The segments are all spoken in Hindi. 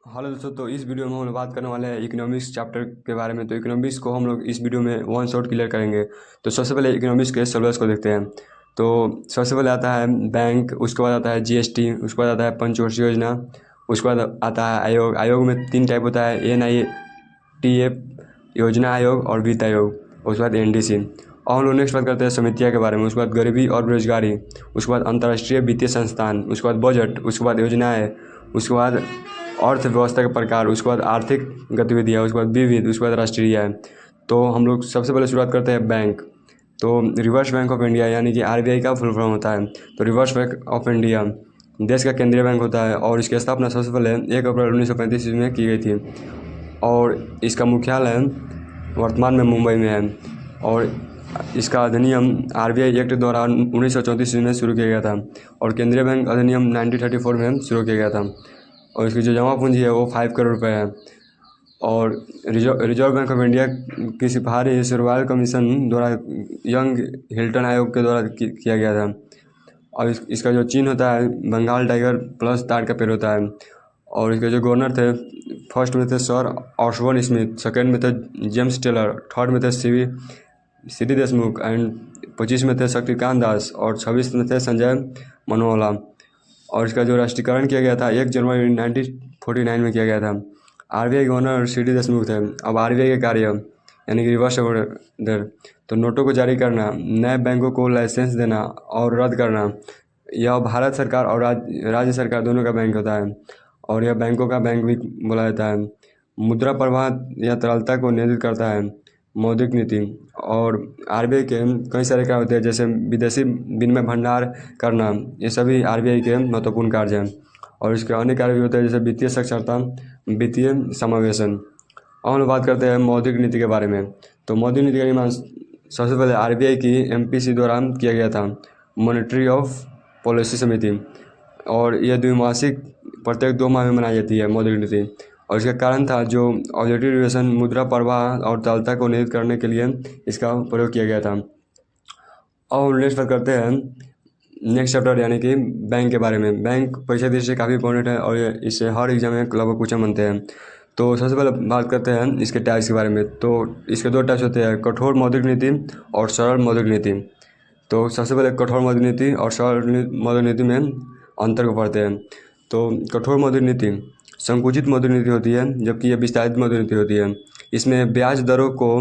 हेलो दोस्तों, तो इस वीडियो में हम लोग बात करने वाले हैं इकोनॉमिक्स चैप्टर के बारे में। तो इकोनॉमिक्स को हम लोग इस वीडियो में वन शॉट क्लियर करेंगे। तो सबसे पहले इकोनॉमिक्स के सिलेबस को देखते हैं। तो सबसे पहले आता है बैंक, उसके बाद आता है जीएसटी, उसके बाद आता है पंचवर्षीय योजना, उसके बाद आता है आयोग। आयोग में 3 टाइप होता है, NITF योजना आयोग और वित्त आयोग, उसके बाद NDC। और हम लोग नेक्स्ट बात करते हैं समितियाँ के बारे में, उसके बाद गरीबी और बेरोजगारी, उसके बाद अंतर्राष्ट्रीय वित्तीय संस्थान, उसके बाद बजट, उसके बाद योजनाएँ, उसके बाद अर्थव्यवस्था के प्रकार, उसके बाद आर्थिक गतिविधियाँ, उसके बाद विविध, उसके बाद राष्ट्रीय है। तो हम लोग सबसे पहले शुरुआत करते हैं बैंक। तो रिवर्स बैंक ऑफ इंडिया यानी कि RBI का फुल फॉर्म होता है। तो रिवर्स बैंक ऑफ इंडिया देश का केंद्रीय बैंक होता है और इसकी स्थापना सबसे पहले 1 अप्रैल 1935 ईस्वी में की गई थी और इसका मुख्यालय वर्तमान में मुंबई में है। और इसका अधिनियम RBI एक्ट द्वारा 1934 ईस्वी में शुरू किया गया था और केंद्रीय बैंक अधिनियम 1934 में शुरू किया गया था। और इसकी जो जमा पूंजी है वो 5 करोड़ रुपए है। और रिजर्व बैंक ऑफ इंडिया की सिफारिश रॉयल कमीशन द्वारा यंग हिल्टन आयोग के द्वारा किया गया था। और इसका जो चिन्ह होता है बंगाल टाइगर प्लस ताड़ का पेड़ होता है। और इसके जो गवर्नर थे, फर्स्ट में थे सर ऑसबोर्न स्मिथ, सेकेंड में थे जेम्स टेलर, थर्ड में थे सीडी देशमुख एंड 25 में थे शक्तिकांत दास और 26 में थे संजय मनोवाला। और इसका जो राष्ट्रीयकरण किया गया था 1 जनवरी 1949 में किया गया था। RBI गवर्नर सीडी देशमुख थे। अब RBI के कार्य यानी कि रिवर्स ऑर्डर, तो नोटों को जारी करना, नए बैंकों को लाइसेंस देना और रद्द करना। यह भारत सरकार और राज्य सरकार दोनों का बैंक होता है और यह बैंकों का बैंक भी बोला जाता है। मुद्रा प्रवाह या तरलता को नियंत्रित करता है। मौद्रिक नीति और RBI के कई सारे कार्य होते हैं जैसे विदेशी विनिमय भंडार करना, ये सभी RBI के महत्वपूर्ण कार्य हैं। और इसके अन्य कार्य भी होते हैं जैसे वित्तीय साक्षरता, वित्तीय समावेशन। और हम लोग बात करते हैं मौद्रिक नीति के बारे में। तो मौद्रिक नीति का निर्माण सबसे पहले RBI की MPC द्वारा किया गया था, मॉनेटरी ऑफ पॉलिसी समिति। और यह द्विमासिक प्रत्येक 2 माह में बनाई जाती है मौद्रिक नीति। और इसका कारण था जो ऑब्जेक्टिव ड्यूरेशन, मुद्रा प्रवाह और तरलता को नियंत्रित करने के लिए इसका प्रयोग किया गया था। और नेक्स्ट बात करते हैं नेक्स्ट चैप्टर यानी कि बैंक के बारे में। बैंक परीक्षा दृष्टि से काफ़ी इंपॉर्टेंट है और इससे हर एग्जाम में लगभग क्वेश्चन बनते हैं। तो सबसे पहले बात करते हैं इसके टाइप्स के बारे में। तो इसके 2 टाइप्स होते हैं, कठोर मौद्रिक नीति और सरल मौद्रिक नीति। तो सबसे पहले कठोर मौद्रिक नीति और सरल मौद्रिक नीति में अंतर को पढ़ते हैं। तो कठोर मौद्रिक नीति संकुचित मौद्रिक नीति होती है जबकि यह विस्तारित मौद्रिक नीति होती है। इसमें ब्याज दरों को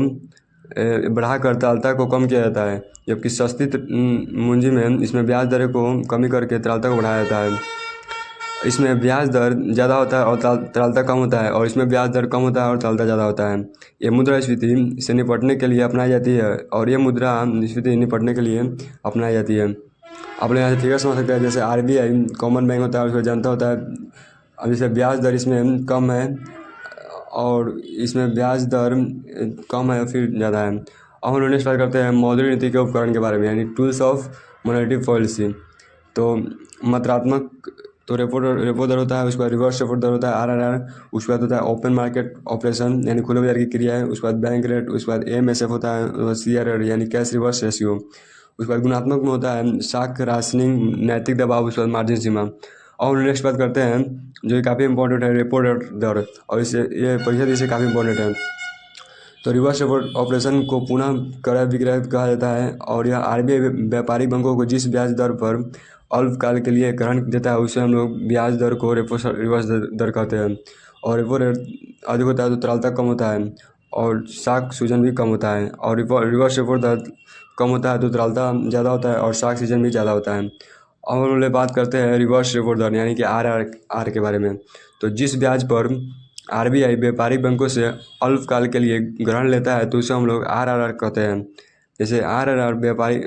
बढ़ाकर तरलता को कम किया जाता है, जबकि सस्ती पूंजी में इसमें ब्याज दरों को कमी करके तरलता को बढ़ाया जाता है। इसमें ब्याज दर ज़्यादा होता है और तरलता कम होता है, और इसमें ब्याज दर कम होता है और तरलता ज़्यादा होता है। ये मुद्रास्फीति से निपटने के लिए अपनाई जाती है और ये मुद्रास्फीति निपटने के लिए अपनाई जाती है। आप लोग यहाँ से फिगर समझ सकते हैं, जैसे RBI कॉमन बैंक होता है, उसको जनता होता है। अब जैसे ब्याज दर इसमें कम है और इसमें ब्याज दर कम है फिर ज़्यादा है। अब हम लोग नेक्स्ट बात करते हैं मौद्रिक नीति के उपकरण के बारे में यानी टूल्स ऑफ मॉनेटरी पॉलिसी। तो मात्रात्मक, तो रेपो दर होता है, उसके बाद रिवर्स रेपो दर होता है RRR, उसके बाद होता है ओपन मार्केट ऑपरेशन यानी खुले बाजार की क्रिया है, उसके बाद बैंक रेट, उसके बाद AMSF होता है, CRR यानी कैश रिवर्स रेशियो, उसके बाद गुणात्मक में होता है शाख राशनिंग, नैतिक दबाव, उसके बाद मार्जिन सीमा। और नेक्स्ट बात करते हैं जो काफ़ी इंपॉर्टेंट है रेपो दर, और इससे ये परीक्षा दृष्टि से काफ़ी इंपॉर्टेंट है। तो रिवर्स रेपो ऑपरेशन को पुनः क्रय विक्रय कहा जाता है और यह RBI व्यापारिक बैंकों को जिस ब्याज दर पर अल्पकाल के लिए ग्रहण देता है उसे हम लोग ब्याज दर को रेपो रिवर्स दर कहते हैं। और रेपो रेट अधिक होता है तो तरलता कम होता है और शाख सूजन भी कम होता है। और रिवर्स रेपो दर कम होता है तो तरलता ज़्यादा होता है और शाख सीजन भी ज़्यादा होता है। अब हम लोग बात करते हैं रिवर्स रेपो दर यानी कि RRR के बारे में। तो जिस ब्याज पर RBI व्यापारिक बैंकों से अल्पकाल के लिए ग्रहण लेता है तो उसे हम लोग RRR कहते हैं। जैसे RRR व्यापारी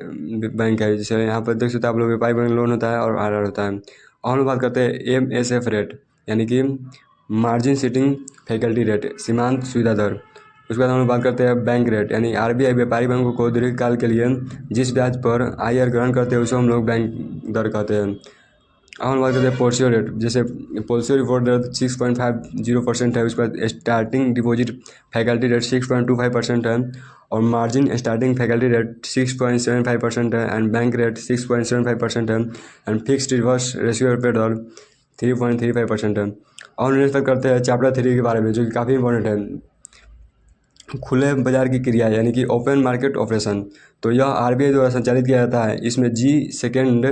बैंक है, जैसे यहाँ पर देख सकते हैं आप लोग, व्यापारिक बैंक लोन होता है और RRR होता है। और हम लोग बात करते हैं MSF रेट यानी कि मार्जिन सिटिंग फैकल्टी रेट, सीमांत सुविधा दर। उसके बाद हम लोग बात करते हैं बैंक रेट यानी RBI व्यापारिक बैंकों को दीर्घकाल के लिए जिस ब्याज पर IR ग्रहण करते हैं उसे हम लोग बैंक दर कहते हैं। अब हम बात करते हैं पोर्सियो रेट, जैसे पोर्सियो रिपोर्ट दर 6.50% है, उसके बाद स्टार्टिंग डिपॉजिट फैकल्टी रेट 6.25% है और मार्जिन स्टार्टिंग फैकल्टी रेट 6.75% है एंड बैंक रेट 6.75% है एंड फिक्स्ड रिवर्स रेशियो पे दर 3.35% है। और नेक्स्ट बात करते हैं चैप्टर 3 के बारे में, जो कि काफ़ी इंपॉर्टेंट है, खुले बाजार की क्रिया यानी कि ओपन मार्केट ऑपरेशन। तो यह आरबीआई द्वारा संचालित किया जाता है। इसमें जी सेकेंड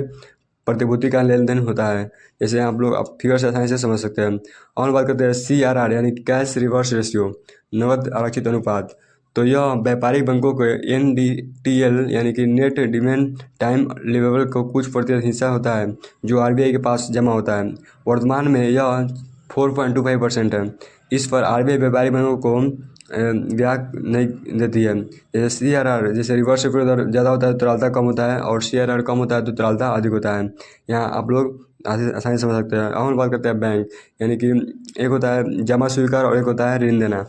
प्रतिभूति का लेन देन होता है। जैसे आप लोग आप फिगर से आसानी से समझ सकते हैं। और बात करते हैं CRR यानी कैश रिवर्स रेशियो, नकद आरक्षित अनुपात। तो यह व्यापारिक बैंकों के NDTL यानी कि नेट डिमांड टाइम लिवेबल को कुछ प्रतिशत हिस्सा होता है जो आरबीआई के पास जमा होता है। वर्तमान में यह 4.25% है। इस पर आरबीआई व्यापारिक बैंकों को ब्याज नहीं देती है। जैसे CRR, जैसे रिवर्स रेपो दर ज़्यादा होता है तो तरलता कम होता है, और CRR कम होता है तो तरलता अधिक होता है। यहाँ आप लोग आसानी से समझ सकते हैं। अब हम बात करते हैं बैंक, यानी कि एक होता है जमा स्वीकार और एक होता है ऋण देना।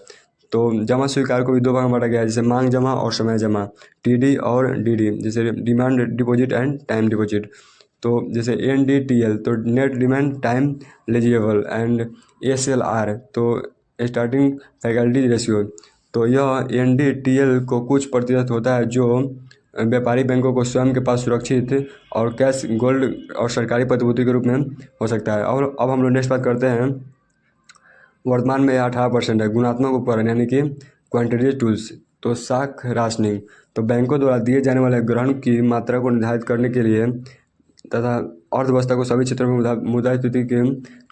तो जमा स्वीकार को भी दो भाग में बांटा गया है, जैसे मांग जमा और समय जमा, TD और DD, जैसे demand deposit and time deposit. तो जैसे NDTL तो net demand time eligible, and SLR तो स्टार्टिंग फैकल्टी रेशियो। तो यह NDTL को कुछ प्रतिशत होता है जो व्यापारी बैंकों को स्वयं के पास सुरक्षित और कैश, गोल्ड और सरकारी प्रतिभूति के रूप में हो सकता है। और अब हम लोग नेक्स्ट बात करते हैं, वर्तमान में 18% है। गुणात्मक उपकरण यानी कि क्वांटिटेटिव टूल्स। तो साख राशनिंग, तो बैंकों द्वारा दिए जाने वाले ग्रहण की मात्रा को निर्धारित करने के लिए तथा अर्थव्यवस्था को सभी क्षेत्रों में मुद्रास्फीति के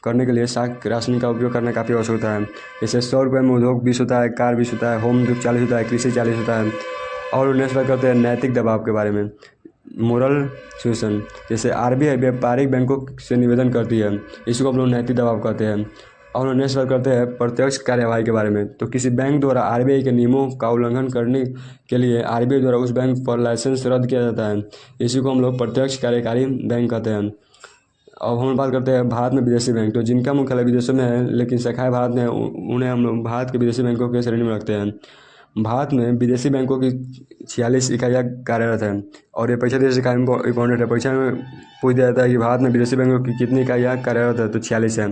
करने के लिए साख राशनिंग का उपयोग करना काफ़ी आवश्यक होता है। जैसे 100 रुपये में उद्योग 20 होता है, कार 20 होता है, होम उद्योग 40 होता है, कृषि 40 होता है। और नेक्स्ट बात करते हैं नैतिक दबाव के बारे में, मोरल सुएशन। जैसे आरबीआई व्यापारिक बैंकों से निवेदन करती है, इसको हम लोग नैतिक दबाव कहते हैं। और नेक्स्ट बात करते हैं प्रत्यक्ष कार्यवाही के बारे में। तो किसी बैंक द्वारा आरबीआई के नियमों का उल्लंघन करने के लिए आरबीआई द्वारा उस बैंक पर लाइसेंस रद्द किया जाता है, इसी को हम लोग प्रत्यक्ष कार्यकारी बैंक कहते हैं। अब हम बात करते हैं भारत में विदेशी बैंक, तो जिनका मुख्यालय विदेशों में है लेकिन शाखाएं भारत में उन्हें हम लोग भारत के विदेशी बैंकों के श्रेणी में रखते हैं। भारत में विदेशी बैंकों की 46 इकाइयाँ कार्यरत हैं, और ये परीक्षा देश का इंपॉर्टेंट है। परीक्षा में पूछ दिया जाता है कि भारत में विदेशी बैंकों की कितनी इकाइयाँ कार्यरत है, तो 46 है।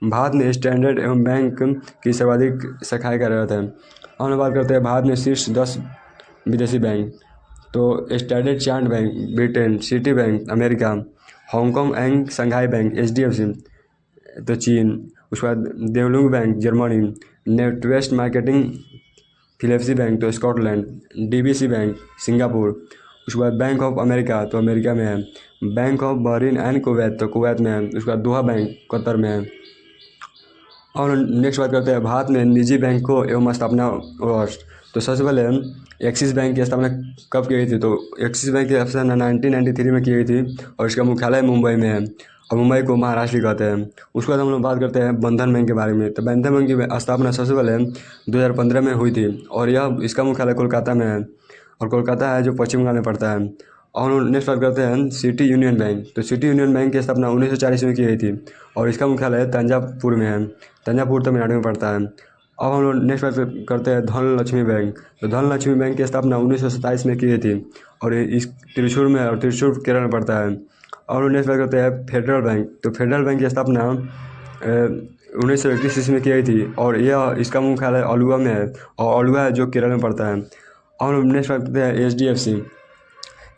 भारत में स्टैंडर्ड एवं बैंक की सर्वाधिक शाखाएँ कार्यरत हैं। हम बात करते हैं भारत में शीर्ष 10 विदेशी बैंक, तो standard chartered bank Britain, city bank America, Hong Kong and Shanghai bank HDFC तो चीन, उसके बाद देवलुंग बैंक जर्मनी, नेटवेस्ट मार्केटिंग फिलिप्सी बैंक तो स्कॉटलैंड, DBC बैंक सिंगापुर, उसके बाद बैंक ऑफ अमेरिका तो अमेरिका में है, bank of Bahrain and Kuwait तो कुवैत में है, उसके बाद दोहा बैंक कतर में है। और नेक्स्ट बात करते हैं भारत में निजी बैंकों एवं स्थापना वर्ष। तो सबसे पहले एक्सिस बैंक की स्थापना कब की गई थी, तो एक्सिस बैंक की स्थापना 1993 में की गई थी, और इसका मुख्यालय मुंबई में है, और मुंबई को महाराष्ट्र कहते हैं। उसके बाद हम लोग बात करते हैं बंधन बैंक के बारे में। तो बंधन बैंक की स्थापना सबसे पहले 2015 में हुई थी, और यह इसका मुख्यालय कोलकाता में है, और कोलकाता है जो पश्चिम बंगाल में पड़ता है। और नेक्स्ट बात करते हैं सिटी यूनियन बैंक। तो सिटी यूनियन बैंक की स्थापना 1940 में की गई थी, और इसका मुख्यालय तंजावुर में है, तंजावुर तमिलनाडु में पड़ता है। अब हम लोग नेक्स्ट बात करते हैं धनलक्ष्मी बैंक। तो धनलक्ष्मी बैंक की स्थापना 1927 में की गई थी, और इस त्रिशूर में, और त्रिशूर केरल में पड़ता है। और नेक्स्ट बात करते हैं फेडरल बैंक। तो फेडरल बैंक की स्थापना 1931 में की गई थी, और यह इसका मुख्यालय अलुवा में है, और अलुवा है जो केरल में पड़ता है। और नेक्स्ट बात करते हैं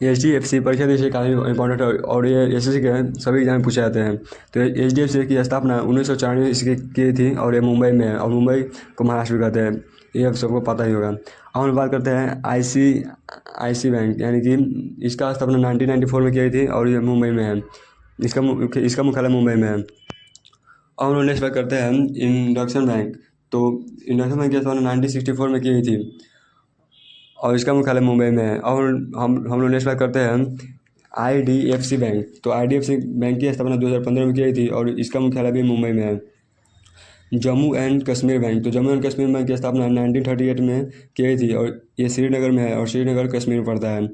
HDFC परीक्षा देश काफ़ी इंपॉर्टेंट है, और ये SSC के सभी एग्जाम में पूछे जाते हैं। तो HDFC की स्थापना 1994 ईस्वी की थी, और ये मुंबई में है, और मुंबई को महाराष्ट्र कहते हैं, ये सबको पता ही होगा। अब हम बात करते हैं ICICI बैंक, यानी कि इसका स्थापना 1994 में की गई थी, और ये मुंबई में है, इसका मुख्यालय मुंबई में है। और हम लोग नेक्स्ट बात करते हैं इंडक्शन बैंक। तो इंडक्शन बैंक की स्थापना 1964 में की गई थी, और इसका मुख्यालय मुंबई में है। और हम लोग नेक्स्ट बात करते हैं IDFC बैंक। तो IDFC बैंक की स्थापना 2015 में की गई थी, और इसका मुख्यालय भी मुंबई में है। Jammu and Kashmir bank. तो जम्मू एंड कश्मीर बैंक की स्थापना 1938 में की गई थी, और ये श्रीनगर में है, और श्रीनगर कश्मीर में पड़ता है।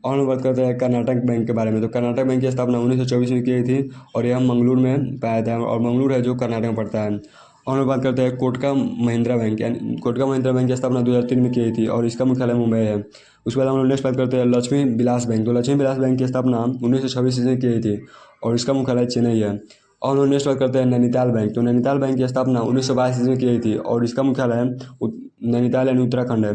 और हम बात करते हैं कर्नाटक बैंक के बारे में। तो कर्नाटक बैंक की स्थापना 1924 में की गई थी, और यह मंगलूर में पाया था, और मंगलूर है जो कर्नाटक में पड़ता है। और हम बात करते हैं कोटका महिंद्रा बैंक, यानी कोटका महिंद्रा बैंक की स्थापना 2003 में की गई थी, और इसका मुख्यालय मुंबई है। उसके बाद हम लोग नेक्स्ट बात करते हैं लक्ष्मी विलास बैंक। तो लक्ष्मी विलास बैंक की स्थापना 1926 में की गई थी, और इसका मुख्यालय चेन्नई है। और हम लोग नेक्स्ट बात करते हैं नैनीताल बैंक। तो नैनीताल बैंक की स्थापना 1922 में की गई थी, और इसका मुख्यालय नैनीताल यानी उत्तराखंड है।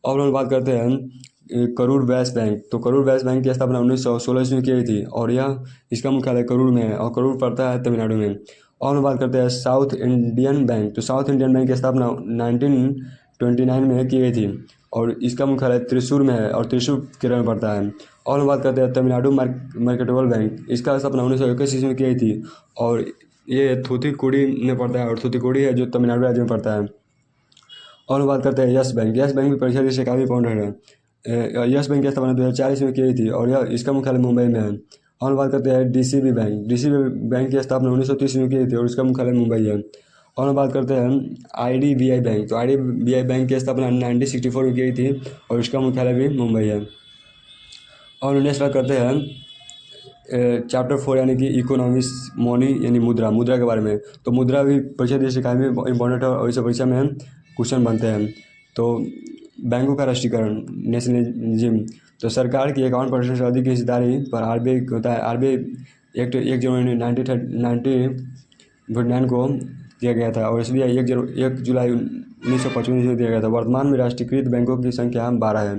और हम लोग बात करते हैं करूर वैश्य बैंक। तो करूर वैश्य बैंक की स्थापना 1916 में की गई थी, और यह इसका मुख्यालय करूर में है, और करूर पड़ता है तमिलनाडु में। और हम बात करते हैं साउथ इंडियन बैंक। तो साउथ इंडियन बैंक की स्थापना 1929 में की गई थी और इसका मुख्यालय त्रिशूर में है और त्रिशूर केरल में पड़ता है। और हम बात करते हैं तमिलनाडु मर्केंटाइल बैंक। इसका स्थापना 1921 ईस्वी में की गई थी और ये थूथुकुडी में पड़ता है और थूथुकुडी है जो तमिलनाडु राज्य में पड़ता है। और हम बात करते हैं यस बैंक। यस बैंक भी परीक्षा दृष्टि से काफ़ी इंपॉर्टेंट है। यस बैंक की स्थापना 2004 ईस्वी में की गई थी और यह इसका मुख्यालय मुंबई में है। और हम बात करते हैं डीसीबी बैंक। डीसीबी बैंक की स्थापना 1930 में की गई थी और इसका मुख्यालय मुंबई है। और हम बात करते हैं आईडीबीआई बैंक। तो आईडीबीआई बैंक की स्थापना 1964 में की गई थी और इसका मुख्यालय भी मुंबई है। और नेक्स्ट बात करते हैं चैप्टर 4 यानी कि इकोनॉमिक्स मनी यानी मुद्रा के बारे में। तो मुद्रा भी परीक्षा दृष्टि से काफ़ी इंपॉर्टेंट है और इस परीक्षा में क्वेश्चन बनते हैं। तो बैंकों का राष्ट्रीयकरण नेशनलिज्म। तो सरकार की 51% से अधिक की हिस्सेदारी पर आरबीआई होता है। आरबीआई एक्ट 1 जनवरी 1949 को दिया गया था और एसबीआई 1 जुलाई 1955 में दिया गया था। वर्तमान में राष्ट्रीयकृत बैंकों की संख्या 12 है।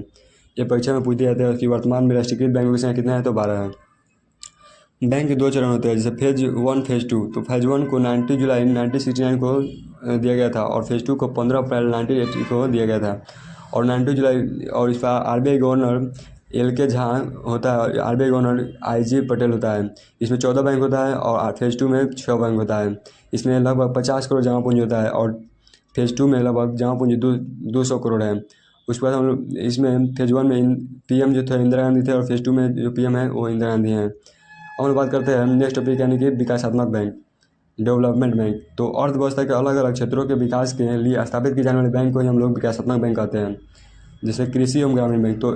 ये परीक्षा में पूछा जाता है कि वर्तमान में राष्ट्रीयकृत बैंकों की संख्या कितना है, तो 12 है। बैंक के 2 चरण होते हैं, जैसे फेज 1 फेज 2। तो फेज 1 को 90 जुलाई 1969 को दिया गया था और फेज 2 को 15 अप्रैल 1980 को दिया गया था। और 90 जुलाई और इसका आरबीआई गवर्नर LK झा होता है। आरबीआई गवर्नर IG पटेल होता है। इसमें 14 बैंक होता है और फेज 2 में 6 बैंक होता है। इसमें लगभग 50 करोड़ जमा पूंजी होता है और फेज 2 में लगभग जमा पूंजी 200 करोड़ है। उसके बाद हम लोग इसमें फेज 1 में PM जो थे इंदिरा गांधी थे और फेज 2 में जो PM है वो इंदिरा गांधी हैं। हम बात करते हैं नेक्स्ट टॉपिक यानी कि विकासात्मक बैंक, डेवलपमेंट बैंक। तो अर्थव्यवस्था के अलग अलग क्षेत्रों के विकास के लिए स्थापित किए जाने वाले बैंक को ही हम लोग विकासात्मक बैंक कहते हैं। जैसे कृषि एवं ग्रामीण बैंक, तो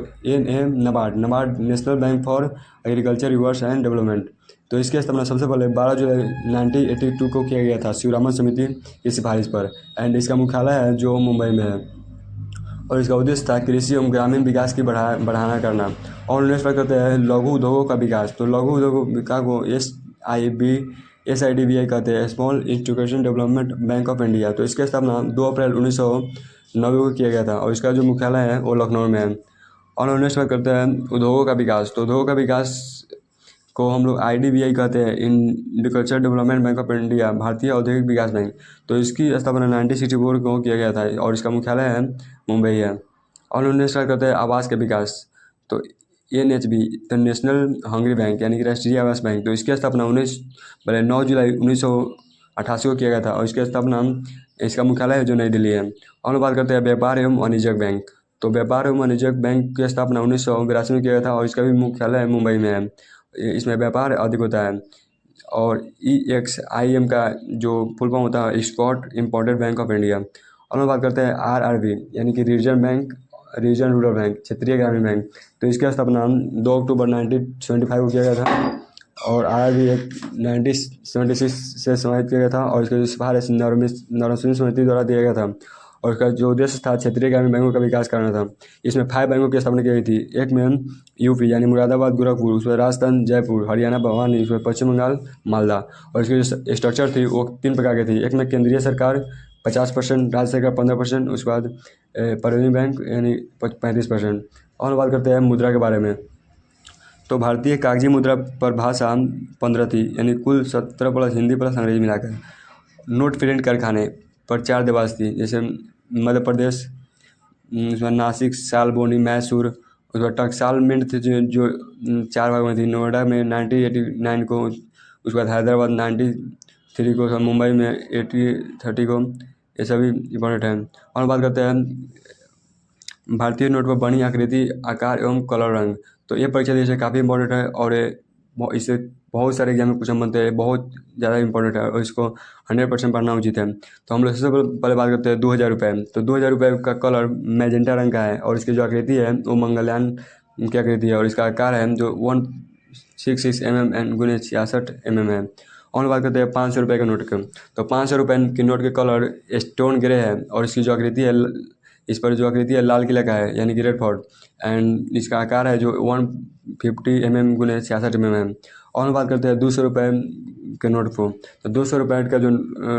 NABARD national bank for agriculture research and development. तो इसकी स्थापना सबसे पहले 12 जुलाई 1982 को किया गया था शिवरामन समिति की सिफारिश पर एंड इसका मुख्यालय है जो मुंबई में है और इसका उद्देश्य था कृषि एवं ग्रामीण विकास की बढ़ाना करना। और नेक्स्ट बात करते हैं लघु उद्योगों का विकास। तो लघु उद्योगों विकास को SIDBI कहते हैं, small institution development bank of India. तो इसकी स्थापना 2 अप्रैल 1990 को किया गया था और इसका जो मुख्यालय है वो लखनऊ में है। और नेक्स्ट बात करते हैं उद्योगों का विकास। तो उद्योगों का विकास को हम लोग IDBI कहते हैं, industrial development bank of India, भारतीय औद्योगिक विकास बैंक। तो इसकी स्थापना 1964 को किया गया था और इसका मुख्यालय है मुंबई है। और नेक्स्ट बात करते हैं आवास के विकास। तो NHB तो नेशनल हंगरी बैंक यानी कि राष्ट्रीय आवास बैंक। तो इसकी स्थापना 9 जुलाई 1988 को किया गया था और इसकी स्थापना इसका मुख्यालय है जो नई दिल्ली है। और बात करते हैं व्यापार एवं वाणिज्यिक बैंक। तो व्यापार एवं वाणिज्यिक बैंक की स्थापना 1982 में किया गया था और इसका भी मुख्यालय मुंबई में है। इसमें व्यापार अधिक होता है। और EXIM का जो फुल फॉर्म होता है export imported bank of India. और हम बात करते हैं RRB यानी कि रीजन रूरल बैंक, क्षेत्रीय ग्रामीण बैंक। तो इसकी स्थापना 2 अक्टूबर 1975 को किया गया था और RRB एक 1976 से समाहित किया गया था और इसका सिफारिश नौरसनी समिति द्वारा दिया गया था और इसका जो उद्देश्य था क्षेत्रीय ग्रामीण बैंकों का विकास करना था। इसमें 5 बैंकों की स्थापना की गई थी। एक में UP यानी मुरादाबाद गोरखपुर, उसमें राजस्थान जयपुर, हरियाणा भवानी, उसमें पश्चिम बंगाल मालदा। और इसकी जो स्ट्रक्चर थी वो 3 प्रकार की थी। एक में केंद्रीय सरकार 50%, राज्य सरकार 15%, उसके बाद परिवहन बैंक यानी 35%। और बात करते हैं मुद्रा के बारे में। तो भारतीय कागजी मुद्रा पर भाषा 15 थी यानी कुल 17 प्लस हिंदी प्लस अंग्रेजी मिलाकर। नोट प्रिंट कारखाने पर 4 देवास थी, जैसे मध्य प्रदेश, उसमें नासिक, सालबोनी, मैसूर। उसके बाद टकसाल मिंट थी जो 4 भाग में थी। नोएडा में 1989 को, उसके बाद हैदराबाद 93 को, मुंबई में 30 को। ये सभी इम्पोर्टेंट हैं। और बात करते हैं भारतीय नोट पर बनी आकृति, आकार एवं कलर रंग। तो ये परीक्षा जैसे काफ़ी इंपॉर्टेंट है और इससे बहुत सारे एग्जाम में क्वेश्चन बनते हैं, बहुत ज़्यादा इंपॉर्टेंट है और इसको 100% पढ़ना उचित है। तो हम लोग सबसे पहले बात करते हैं 2000 रुपये। तो 2000 रुपये का कलर मैजेंटा रंग का है और इसकी जो आकृति है वो मंगलयान की आकृति है और इसका आकार है जो 166 mm एंड × 66 mm है। और बात करते हैं 500 रुपये के नोट के। तो 500 रुपये के नोट के कलर स्टोन ग्रे है और इसकी जो आकृति है, इस पर जो आकृति है लाल किला का है यानी कि रेड फोर्ट एंड इसका आकार है जो 150 mm × 66 mm है। और बात करते हैं 200 रुपये के नोट को। तो 200 रुपये का जो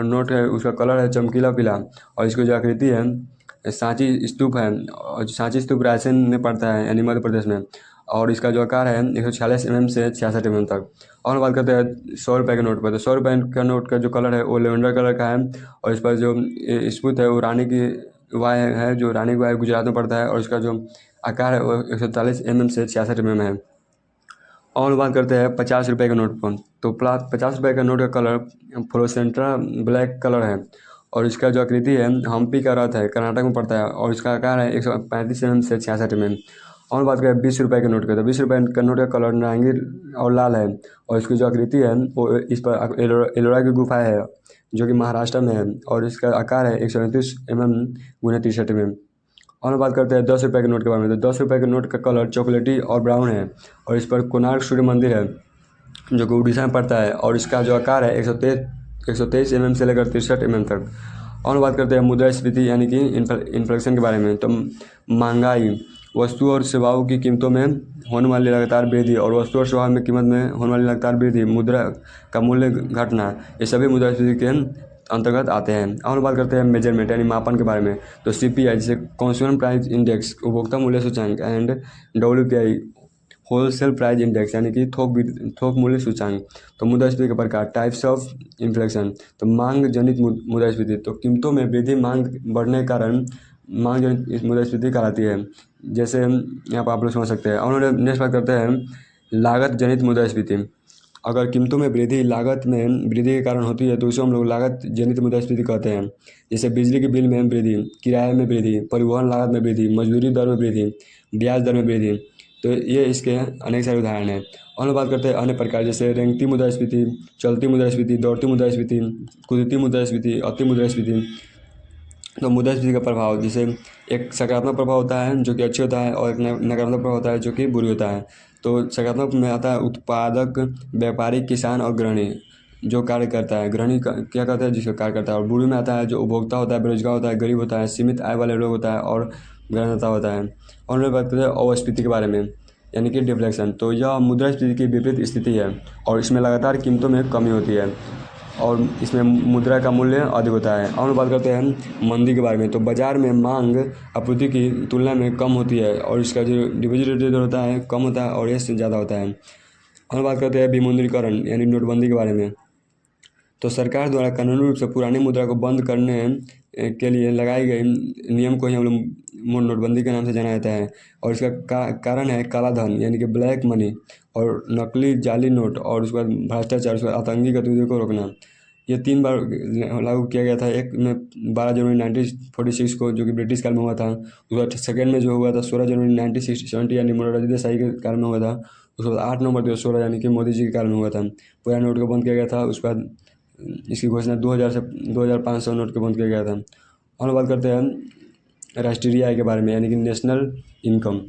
नोट है उसका कलर है चमकीला पीला और इसकी जो आकृति है सांची स्तूप है और सांची स्तूप रायसेन में पड़ता है यानी मध्य प्रदेश में। और इसका जो आकार है 146 mm से 66 mm तक। और बात करते हैं 100 रुपये के नोट पर। तो 100 रुपये का नोट का जो कलर है वो लेवेंडर कलर का है, और इस पर जो स्मूथ है वो रानी की वाय है, जो रानी की वाय गुजरात में पड़ता है, और इसका जो आकार है वो 143 mm से 66 mm है। और बात करते हैं 50 रुपये के नोट पर। तो 50 रुपये का नोट का कलर फ्लोसेंट्रा ब्लैक कलर है, और इसका जो आकृति है हम्पी का रथ है, कर्नाटक में पड़ता है, और इसका आकार है 135 mm से 66 mm। और बात करें 20 रुपये के नोट का। तो 20 रुपये का नोट का कलर नारंगी और लाल है, और इसकी जो आकृति है वो इस पर एलोरा की गुफा है जो कि महाराष्ट्र में है, और इसका आकार है 129 mm गुना 63 mm। और बात करते हैं 10 रुपये के नोट के बारे में। तो 10 रुपये के नोट का कलर चॉकलेटी और ब्राउन है, और इस पर कोणार्क सूर्य मंदिर है जो कि उड़ीसा में पड़ता है, और इसका जो आकार है 123 mm से लेकर 63 mm तक। और बात करते हैं मुद्रास्फीति यानी कि इन्फ्लेशन के बारे में। तो महंगाई, वस्तु और सेवाओं की कीमतों में होने वाली लगातार वृद्धि, और वस्तु और सेवाओं में कीमत में होने वाली लगातार वृद्धि, मुद्रा का मूल्य घटना, ये सभी मुद्रास्फीति के अंतर्गत आते हैं। और बात करते हैं मेजरमेंट यानी मापन के बारे में। तो CPI जैसे कंज्यूमर प्राइस इंडेक्स उपभोक्ता मूल्य सूचकांक, and WPI wholesale price index यानी कि थोक मूल्य सूचकांक। तो मुद्रास्फीति के प्रकार, टाइप्स ऑफ इन्फ्लेशन। तो मांग जनित मुद्रास्फीति, तो कीमतों में वृद्धि मांग बढ़ने के कारण मांग जनित मुद्रास्फीति कहलाती है, जैसे यहाँ पर आप लोग समझ सकते हैं। और उन्होंने नेक्स्ट बात करते हैं लागत जनित मुद्रास्फीति। अगर कीमतों में वृद्धि लागत में वृद्धि के कारण होती है तो उसे हम लोग लागत जनित मुद्रास्फीति कहते हैं। जैसे बिजली के बिल में वृद्धि, किराए में वृद्धि, परिवहन लागत में वृद्धि, मजदूरी दर में वृद्धि, ब्याज दर में वृद्धि। तो ये इसके अनेक सारे उदाहरण हैं। और बात करते हैं अन्य प्रकार, जैसे रेंगती मुद्रास्फीति, चलती मुद्रास्फीति, दौड़ती मुद्रास्फीति, कूदती मुद्रास्फीति, अति मुद्रास्फीति। तो मुद्रास्फीति का प्रभाव, जैसे एक सकारात्मक प्रभाव होता है जो कि अच्छी होता है, और एक नकारात्मक प्रभाव होता है जो कि बुरी होता है। तो सकारात्मक में आता है उत्पादक, व्यापारी, किसान और गृहिणी जो कार्य करता है। गृहिणी क्या करता है, जिसका कार्य करता है। और बुरी में आता है जो उपभोक्ता होता है, बेरोजगार होता है, गरीब होता है, सीमित आय वाले लोग होता है, और ग्रहणता होता है। और हम बात करते हैं अपस्फीति के बारे में यानी कि डिफ्लेक्शन। तो यह मुद्रास्फीति की विपरीत स्थिति है, और इसमें लगातार कीमतों में कमी होती है, और इसमें मुद्रा का मूल्य अधिक होता है। और बात करते हैं मंदी के बारे में। तो बाजार में मांग आपूर्ति की तुलना में कम होती है, और इसका जो डिपॉजिट रेट होता है कम होता है, और इससे ज़्यादा होता है। और बात करते हैं विमुद्रीकरण यानी नोटबंदी के बारे में। तो सरकार द्वारा कानूनी रूप से पुरानी मुद्रा को बंद करने के लिए लगाई गई नियम को ही हम लोग नोटबंदी के नाम से जाना जाता है। और इसका कारण है काला धन यानी कि ब्लैक मनी, और नकली जाली नोट, और उसके बाद भ्रष्टाचार, उसके बाद आतंकी गतिविधियों को रोकना। ये 3 बार लागू किया गया था। एक में 12 जनवरी 1946 को जो कि ब्रिटिश काल में हुआ था। उसके बाद सेकेंड में जो हुआ था 16 जनवरी 1970 यानी मोरारजी देसाई के काल में हुआ था। उसके बाद 8 नवंबर 2016 यानी कि मोदी जी के काल में हुआ था। पुराने नोट को बंद किया गया था। उसके बाद इसकी घोषणा 2000 से 2500 नोट के बंद किया गया था। और बात करते हैं राष्ट्रीय आय के बारे में यानी कि नेशनल इनकम।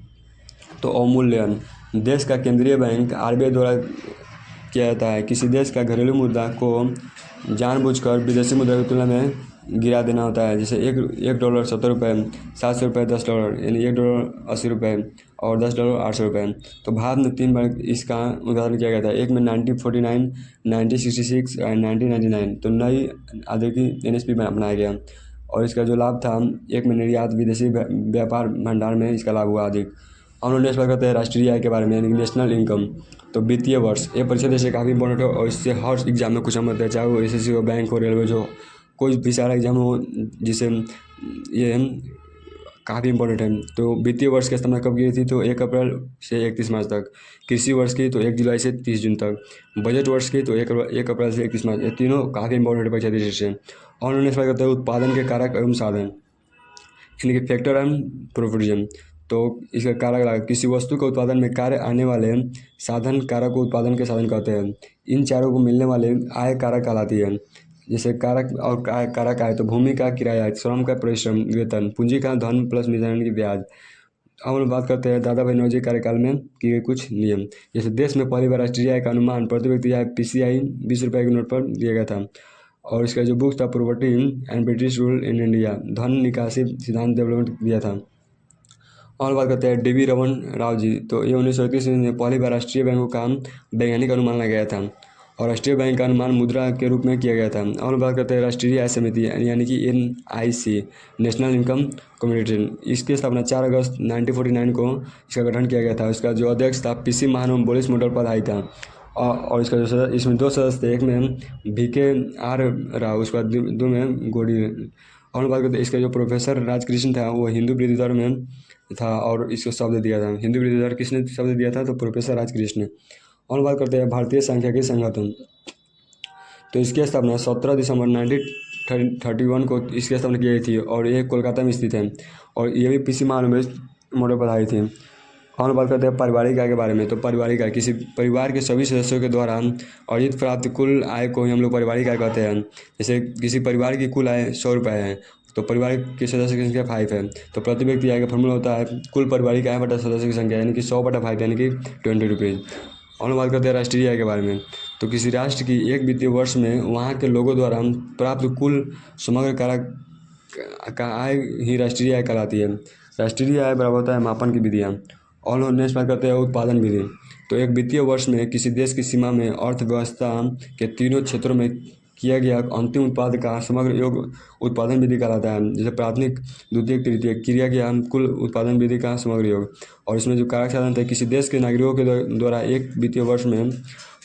तो अवमूल्यन, देश का केंद्रीय बैंक RBI द्वारा किया जाता है। किसी देश का घरेलू मुद्रा को जानबूझकर विदेशी मुद्रा की तुलना में गिरा देना होता है। जैसे एक डॉलर 70 रुपये, 700 रुपये 10 डॉलर, यानी 1 डॉलर 80 रुपये, और 10 डॉलर 800 रुपये। तो भारत में 3 बार इसका उदाहरण किया गया था। एक में 1949, 1966 और 1999। तो नई आर्थिक NSP में अपनाया गया, और इसका जो लाभ था, एक में निर्यात, विदेशी व्यापार भंडार में इसका लाभ हुआ अधिक। हम लोग नेक्स्ट बात करते हैं राष्ट्रीय आय के बारे में यानी कि नेशनल इनकम। तो वित्तीय वर्ष, ये परीक्षा जैसे काफ़ी इंपॉर्टेंट है, और इससे हर एग्जाम में कुछ मत है, चाहे वो SSC हो, बैंक हो, रेलवे हो, कोई भी सारा एग्जाम हो, जिसे ये काफ़ी इंपॉर्टेंट है। तो वित्तीय वर्ष की स्थापना कब की थी? तो 1 अप्रैल से 31 मार्च तक। कृषि वर्ष की तो 1 जुलाई से 30 जून तक। बजट वर्ष की तो 1 अप्रैल से 31 मार्च। ये तीनों काफ़ी इंपॉर्टेंट परीक्षा दृष्टि से। और उन्होंने बात करते हैं उत्पादन के कारक एवं साधन यानी कि फैक्टर एंड प्रोविजन। तो इसका कारक लागत, किसी वस्तु के उत्पादन में कार्य आने वाले साधन कारक को उत्पादन के साधन कहते हैं। इन चारों को मिलने वाले आय कारक कहलाती है। जैसे कारक और कारक आय, तो भूमि का किराया, श्रम का परिश्रम, वेतन, पूंजी का धन प्लस निर्धारण की ब्याज। अब हम बात करते हैं दादा भाई नौरोजी कार्यकाल में किए गए कुछ नियम। जैसे देश में पहली बार राष्ट्रीय आय का अनुमान प्रति व्यक्ति आय PCI 20 रुपये के नोट पर दिया गया था। और इसका जो बुक था property and British rule in India, धन निकासी सिद्धांत डेवलपमेंट दिया था। और बात करते हैं DV रमन राव जी। तो ये 1931 में पहली बार राष्ट्रीय बैंकों का वैज्ञानिक अनुमान लगाया गया था। और राष्ट्रीय बैंक का अनुमान मुद्रा के रूप में किया गया था। और बात करते हैं राष्ट्रीय आय समिति यानी कि NIC, नेशनल इनकम कमीशन। इसकी स्थापना 4 अगस्त 1949 को इसका गठन किया गया था। इसका जो अध्यक्ष था PC महानवम बोरिस मुंडलपाध्याय था। और इसका जो इसमें 2 सदस्य थे, एक में VKR राव, उसके बाद 2 में गोडी। और बात करते हैं इसका जो प्रोफेसर राजकृष्ण था वो हिंदू वृद्धि दर में था और इसको शब्द दिया था। हिंदू वृद्धि दर किसने शब्द दिया था? तो प्रोफेसर राजकृष्ण। और बात करते हैं भारतीय सांख्यिकी संगठन। तो इसकी स्थापना 17 दिसंबर 1931 को इसकी स्थापना की गई थी और ये कोलकाता में स्थित है और ये भी PC महानवम मुंडलपाध्याय थी। और बात करते हैं पारिवारिक आय के बारे में। तो पारिवारिक आय किसी परिवार के सभी सदस्यों के द्वारा अर्जित प्राप्त कुल आय को ही हम लोग पारिवारिक आय कहते हैं। जैसे किसी परिवार की कुल आय 100 रुपये है तो परिवार के सदस्य की संख्या 5 है, तो प्रति व्यक्ति आय का फॉर्मूला होता है कुल पारिवारिक आय बटा सदस्य की संख्या यानी कि 100/5 यानी कि 20 रुपीज़। और बात करते हैं राष्ट्रीय आय के बारे में। तो किसी राष्ट्र की एक वित्तीय वर्ष में वहाँ के लोगों द्वारा प्राप्त कुल समग्र का आय ही राष्ट्रीय आय कहलाती है। राष्ट्रीय आय बराबर होता है मापन की विधियाँ। और नेक्स्ट बात करते हैं उत्पादन विधि। तो एक वित्तीय वर्ष में किसी देश की सीमा में अर्थव्यवस्था के तीनों क्षेत्रों में किया गया अंतिम उत्पाद का समग्र योग उत्पादन विधि कहलाता है। जैसे प्राथमिक, द्वितीयक, तृतीयक क्रिया गया कुल उत्पादन विधि का समग्र योग। और इसमें जो कारक साधन थे, किसी देश के नागरिकों के द्वारा एक वित्तीय वर्ष में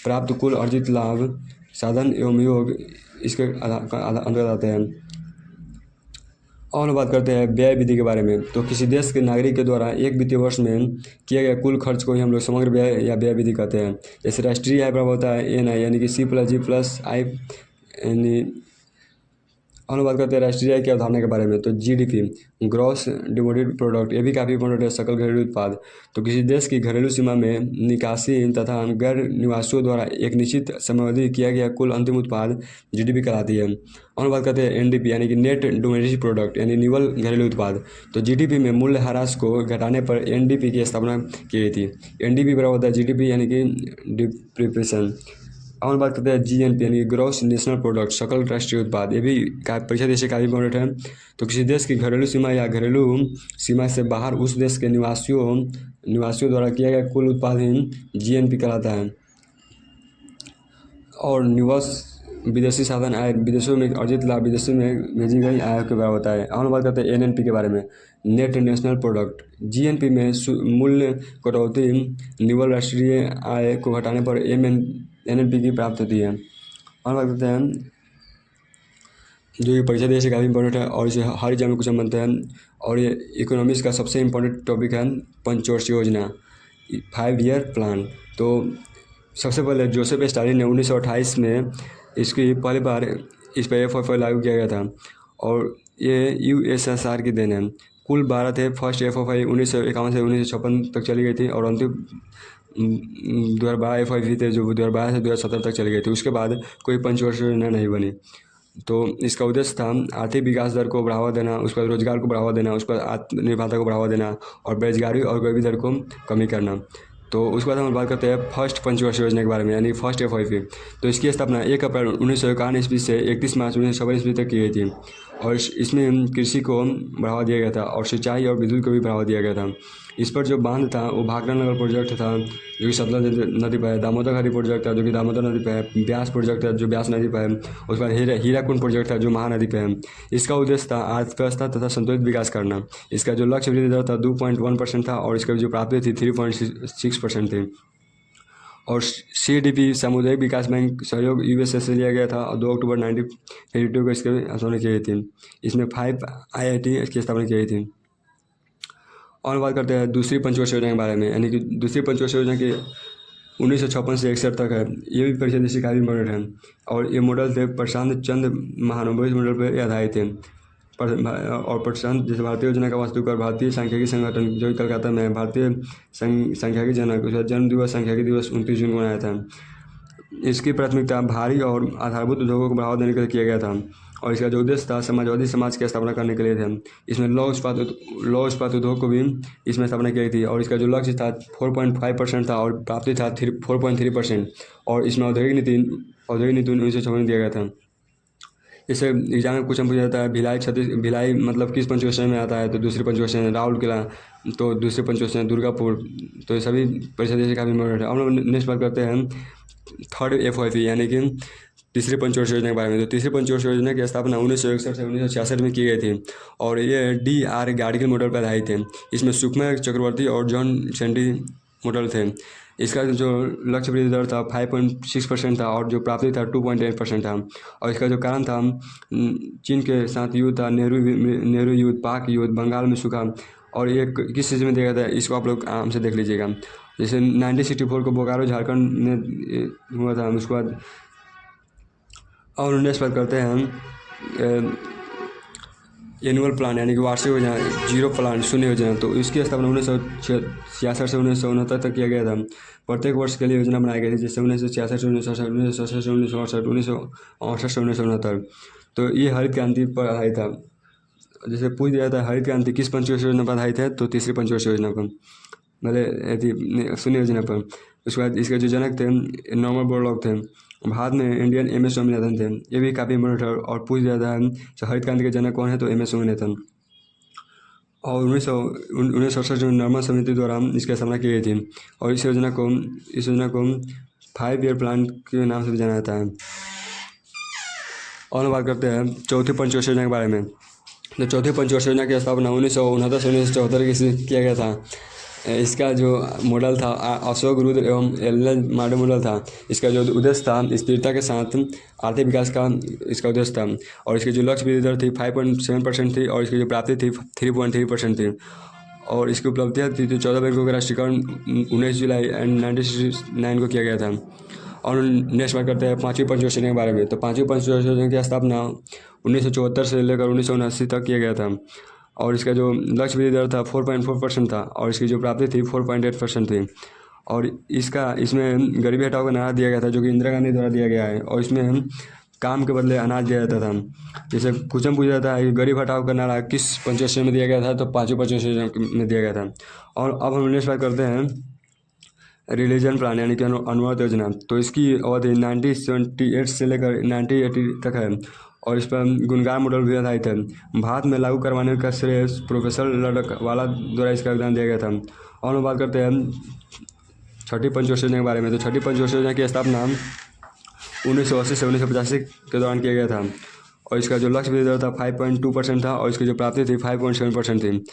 प्राप्त कुल अर्जित लाभ, साधन एवं योग इसके अंतर्गत आते हैं। और बात करते हैं व्यय विधि के बारे में। तो किसी देश के नागरिक के द्वारा एक वित्तीय वर्ष में किया गया कुल खर्च को ही हम लोग समग्र व्यय या व्यय विधि कहते हैं। जैसे राष्ट्रीय आय बराबर होता है NI यानी कि C+G+I यानी। और बात करते हैं राष्ट्रीय आय की अवधारणा के बारे में। तो GDP, ग्रॉस डिमोटेड प्रोडक्ट, ये भी काफ़ी इंपॉर्टेंट है, सकल घरेलू उत्पाद। तो किसी देश की घरेलू सीमा में निकासी तथा गैर निवासियों द्वारा एक निश्चित समयावधि किया गया कुल अंतिम उत्पाद GDP कहलाती है। और बात करते हैं NDP यानी कि नेट डोमेस्टिक प्रोडक्ट यानी निवल घरेलू उत्पाद। तो GDP में मूल्य ह्रास को घटाने पर NDP की स्थापना की गई थी। NDP बराबर होता है GDP यानी कि डिप्रिसिएशन। और बात करते हैं GNP यानी ग्रॉस नेशनल प्रोडक्ट, सकल राष्ट्रीय उत्पाद। ये भी परीक्षा देश से काफ़ी इंपॉर्टेंट है। तो किसी देश की घरेलू सीमा या घरेलू सीमा से बाहर उस देश के निवासियों द्वारा किया गया कुल उत्पाद ही GNP कहलाता है। और निवास विदेशी साधन आय, विदेशों में अर्जित लाभ विदेशों में भेजी गई आय के बराबर होता है। और बात करते हैं NNP के बारे में, नेट नेशनल प्रोडक्ट। GNP में मूल्य कटौती निवल राष्ट्रीय आय को घटाने पर NNP की प्राप्त होती है। और बात करते हैं जो ये परीक्षा देश से काफ़ी इंपॉर्टेंट है और इसे हर एग्जाम में क्वेश्चन बनते हैं। और ये इकोनॉमिक्स का सबसे इम्पोर्टेंट टॉपिक है पंचवर्ष योजना, 5 ईयर प्लान। तो सबसे पहले जोसेफ स्टालिन ने 1928 में इसकी पहली बार इस पर FOI लागू किया गया था और ये USSR की देन है। कुल 12 थे। फर्स्ट FOI 1951 से 1956 तक चली गई थी और अंतिम 2012 FOI भी थे जो 2012 से 2017 तक चली गई थी। उसके बाद कोई पंचवर्ष योजना नहीं बनी। तो इसका उद्देश्य था आर्थिक विकास दर को बढ़ावा देना, उसके बाद रोजगार को बढ़ावा देना, उसके बाद आत्मनिर्भरता को बढ़ावा देना और बेरोजगारी और गरीबी दर को कमी करना। तो उसके बाद हम बात करते हैं फर्स्ट पंचवर्ष योजना के बारे में यानी फर्स्ट FOI। तो इसकी स्थापना 1 अप्रैल 1951 ईस्वी से 31 मार्च 1956 ईस्वी तक की गई थी और इसमें कृषि को बढ़ावा दिया गया था और सिंचाई और विद्युत को भी बढ़ावा दिया गया था। इस पर जो बांध था वो भाखड़ा नगर प्रोजेक्ट था जो कि सतलज नदी पर है, दामोदर घाटी प्रोजेक्ट था जो कि दामोदर नदी पर है, ब्यास प्रोजेक्ट था जो ब्यास नदी पर है, उसके बाद हीराकुंड प्रोजेक्ट था जो महानदी पर है। इसका उद्देश्य था अर्थव्यवस्था तथा संतुलित विकास करना। इसका जो लक्ष्य वृद्धि दर था 2.1% था और इसका जो प्राप्ति थी 3.6% थी। और CDP सामुदायिक विकास बैंक सहयोग USA से लिया गया था और 2 अक्टूबर 1952 को इसकी स्थापना की गई थी। इसमें 5 IIT की स्थापना की गई थी। और बात करते हैं दूसरी पंचवर्ष योजना के बारे में यानी कि दूसरी पंचवर्ष योजना की 1956 से 61 तक है। ये भी परीक्षा देश काफ़ी इंपॉर्टेंट है और ये मॉडल थे प्रशांत चंद्र महानवों मॉडल पर आधारित थे। और प्रशांत जैसे भारतीय योजना का वास्तुकार भारतीय सांख्यिकी संगठन जो कि कलकत्ता में है, भारतीय सांख्यिकी जनक, उसका जन्म दिवस सांख्यिकी दिवस 29 जून को मनाया था। इसकी प्राथमिकता भारी और आधारभूत उद्योगों को बढ़ावा देने के लिए किया गया था और इसका जो उद्देश्य था समाजवादी समाज की स्थापना करने के लिए थे। इसमें लौह इस्पात उद्योग को भी इसमें स्थापना की गई थी और इसका जो लक्ष्य था 4.5% था और प्राप्ति था 4.3% और इसमें औद्योगिक नीति 1956 दिया गया था। इसे एग्जाम में क्वेश्चन पूछा जाता है भिलाई मतलब किस पंचवर्ष में आता है। तो दूसरी पंचवर्ष राउरकेला, तो दूसरी पंचवर्ष दुर्गापुर। तो ये सभी परीक्षा देश काफ़ी इंपॉर्टेंट है। हम लोग नेक्स्ट बात करते हैं थर्ड FYP यानी कि तीसरी पंचवर्षीय योजना के बारे में। तो तीसरी पंचवर्षीय योजना की स्थापना 1961 से 1966 में की गई थी और ये DR गाडगिल मॉडल पर आधारित थे। इसमें सुकमा चक्रवर्ती और जॉन सेंडी मॉडल थे। इसका जो लक्ष्य वृद्धि दर था 5.6% था और जो प्राप्ति था 2.8% था। और इसका जो कारण था चीन के साथ युद्ध था, नेहरू युद्ध, पाक युद्ध, बंगाल में सूखा। और ये किस चीज़ में दिया गया था इसको आप लोग आराम से देख लीजिएगा। जैसे 1964 को बोकारो झारखंड में हुआ था। उसके बाद और 19 बात करते हैं एनुअल प्लान यानी कि वार्षिक योजना, जीरो प्लान, शून्य योजना। तो इसकी स्थापना 1966 से 1969 तक किया गया था। प्रत्येक वर्ष के लिए योजना बनाई गई थी, जैसे 1966 से 1967, 1967 से 1968, 1968 से 1969। तो ये हरित क्रांति पर आधारित था। जैसे पूछ दिया था हरित क्रांति किस पंचवर्षीय योजना पर आधारित है, तो तीसरी पंचवर्षीय योजना पर, मतलब शून्य योजना पर। उसके बाद इसके जो जनक थे नॉर्मन बोरलॉग थे। भारत में इंडियन MS स्वामीनाथन थे, ये भी काफ़ी इम्पोर्टेंट है। और पूछ दिया था हरित क्रांति के जनक कौन है, तो MS स्वामीनाथन। और 1968 में नॉर्मन समिति द्वारा इसकी स्थापना की गई थी। और इस योजना को 5 ईयर प्लान के नाम से भी जाना जाता है। और बात करते हैं चौथी पंचवर्षीय योजना के बारे में। तो चौथी पंचवर्षीय योजना की स्थापना 1969 से 1974 से किया गया था। इसका जो मॉडल था अशोक रुद्र एवं एलन मॉडल मॉडल था। इसका जो उद्देश्य था स्थिरता के साथ आर्थिक विकास का इसका उद्देश्य था। और इसकी जो लक्ष्य वृद्धि दर थी 5.7% थी और इसकी जो प्राप्ति थी 3.3% थी। और इसकी उपलब्धियाँ थी तो 14 बैंकों का राष्ट्रीयकरण 19 जुलाई 1969 को किया गया था। और नेक्स्ट बात करते हैं पाँचवीं पंचवर्षीय योजना के बारे में। तो पाँचवीं पंचवर्षीय योजना की स्थापना 1974 से लेकर 1979 तक किया गया था। और इसका जो लक्ष्य वृद्धि दर था 4.4% था और इसकी जो प्राप्ति थी 4.8% थी। और इसमें गरीबी हटाओ का नारा दिया गया था, जो कि इंदिरा गांधी द्वारा दिया गया है। और इसमें काम के बदले अनाज दिया जाता था। जैसे क्वेश्चन पूछा जाता है कि गरीब हटाओ का नारा किस पंचवर्षीय में दिया गया था, तो पाँचवीं पंचवर्षीय में दिया गया था। और अब हम नेक्स्ट बात करते हैं रिलीजन प्लान यानी कि अनुवाद योजना। तो इसकी अवधि 1978 से लेकर 1980 तक है और इस पर गुणगान मॉडल भी आधारित है। भारत में लागू करवाने का श्रेय प्रोफेसर लड़कवाला द्वारा इसका योगदान दिया गया था। और हम बात करते हैं छठी पंचवर्षीय योजना के बारे में। तो छठी पंचवर्षीय योजना की स्थापना 1980 से 1985 के दौरान किया गया था। और इसका जो लक्ष्य वृद्धि दर था 5.2% था और इसकी जो प्राप्ति थी 5.7% थी।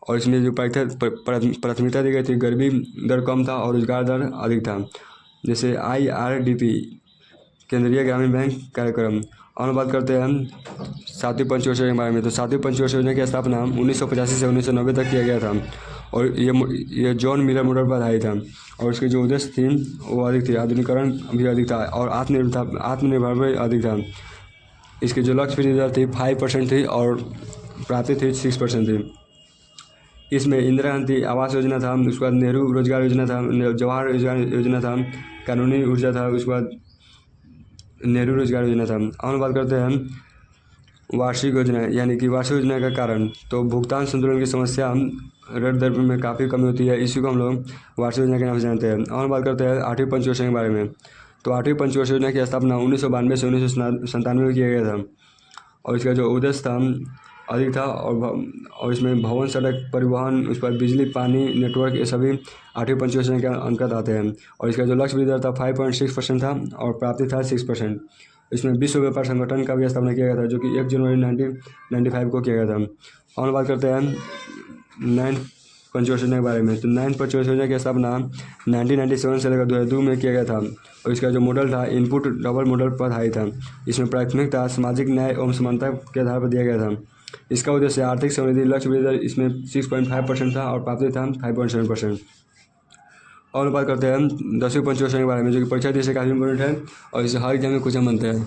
और इसमें जो प्राथमिकता दी गई थी गरीबी दर कम था और रोजगार दर अधिक था, जैसे IRDP केंद्रीय ग्रामीण बैंक कार्यक्रम। और बात करते हैं सातवीं पंचवर्षीय योजना के बारे में। तो सातवीं पंचवर्षीय योजना की स्थापना 1985 से 1990 तक किया गया था और ये जॉन मिलर मॉडल पर आधारित था। और इसकी जो उद्देश्य थी वो अधिक थी, आधुनिकीकरण भी अधिक था और आत्मनिर्भर भी अधिक था। इसकी जो लक्ष्य वृद्धि दर थी 5% थी और प्राप्ति थी 6% थी। इसमें इंदिरा गांधी आवास योजना था, उसके बाद नेहरू रोजगार योजना था, जवाहर रोजगार योजना था, कानूनी ऊर्जा था, उसके बाद नेहरू रोजगार योजना था। और बात करते हैं वार्षिक योजना यानी कि वार्षिक योजना का कारण। तो भुगतान संतुलन की समस्या ऋण दर में काफ़ी कमी होती है, इसी को हम लोग वार्षिक योजना के नाम से जानते हैं। और बात करते हैं आठवीं पंचवर्षीय योजना के बारे में। तो आठवीं पंचवर्षीय योजना की स्थापना 1992 से 1997 में किया गया था और इसका जो उद्देश्य था अधिक था। और इसमें भवन, सड़क, परिवहन, उस पर बिजली, पानी, नेटवर्क, ये सभी आठवीं पंचवर्षीय योजना के अंतर्गत आते हैं। और इसका जो लक्ष्य वृद्धि दर था 5.6% था और प्राप्ति था 6%। इसमें विश्व व्यापार संगठन का भी स्थापना किया गया था, जो कि 1 जनवरी 1995 को किया गया था। और बात करते हैं 9th पंचवर्षीय योजना के बारे में। तो 9th पंचवर्षीय योजना की स्थापना 1997 से लेकर 2002 में किया गया था और इसका जो मॉडल था इनपुट डबल मॉडल पर आधारित था। इसमें प्राथमिकता सामाजिक न्याय एवं समानता के आधार पर दिया गया था। इसका उद्देश्य आर्थिक समृद्धि, लक्ष्य वृद्धि दर इसमें 6.5% था और प्राप्ति था 5.7%। और बात करते हैं 10वीं पंचवर्षीय के बारे में, जो कि परीक्षा दृष्टि से काफ़ी इंपॉर्टेंट है और इसे हर एग्जाम में क्वेश्चन बनते हैं।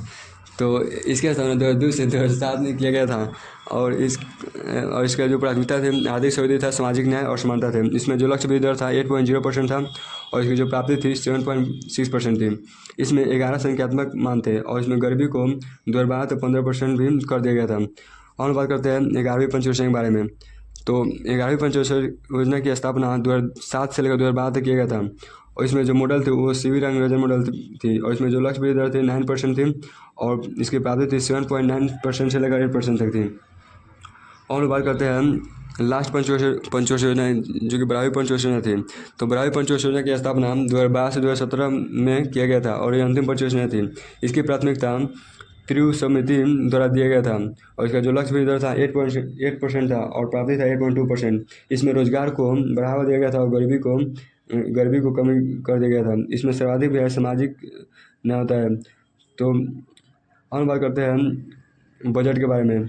तो इसके स्थापना 2002 से 2007 में किया गया था और इसका जो प्राथमिकता थी आर्थिक समृद्धि था, सामाजिक न्याय और समानता थे। इसमें जो लक्ष्य वृद्धि दर था 8.0% था और इसकी जो प्राप्ति थी 7.6% थी। इसमें 11 संख्यात्मक मान थे और इसमें गरीबी को 2012 से 15% भी कर दिया गया था। और बात करते हैं 11वीं पंचवर्षीय के बारे में। तो 11वीं पंचवर्षीय योजना की स्थापना 2007 से लेकर 2012 तक किया गया था और इसमें जो मॉडल थी वो CV रंगराजन मॉडल थी और इसमें जो लक्ष्य वृद्धि दर थी 9% थी और इसकी प्राप्ति थी 7.9% से लेकर 8% तक थी। और बात करते हैं लास्ट पंचवर्षीय योजना जो कि 12वीं पंचवर्षीय योजना थी। तो 12वीं पंचवर्षीय योजना की स्थापना 2012 से 2017 में किया गया था और ये अंतिम पंचवर्षीय योजना थी। इसकी प्राथमिकता त्रिव समिति द्वारा दिया गया था और इसका जो लक्ष्य वृद्धि दर था 8% था और प्राप्ति था 8.2%। इसमें रोजगार को बढ़ावा दिया गया था और गरीबी को कमी कर दिया गया था। इसमें सर्वाधिक व्यय सामाजिक न्याय होता है। तो हम बात करते हैं बजट के बारे में।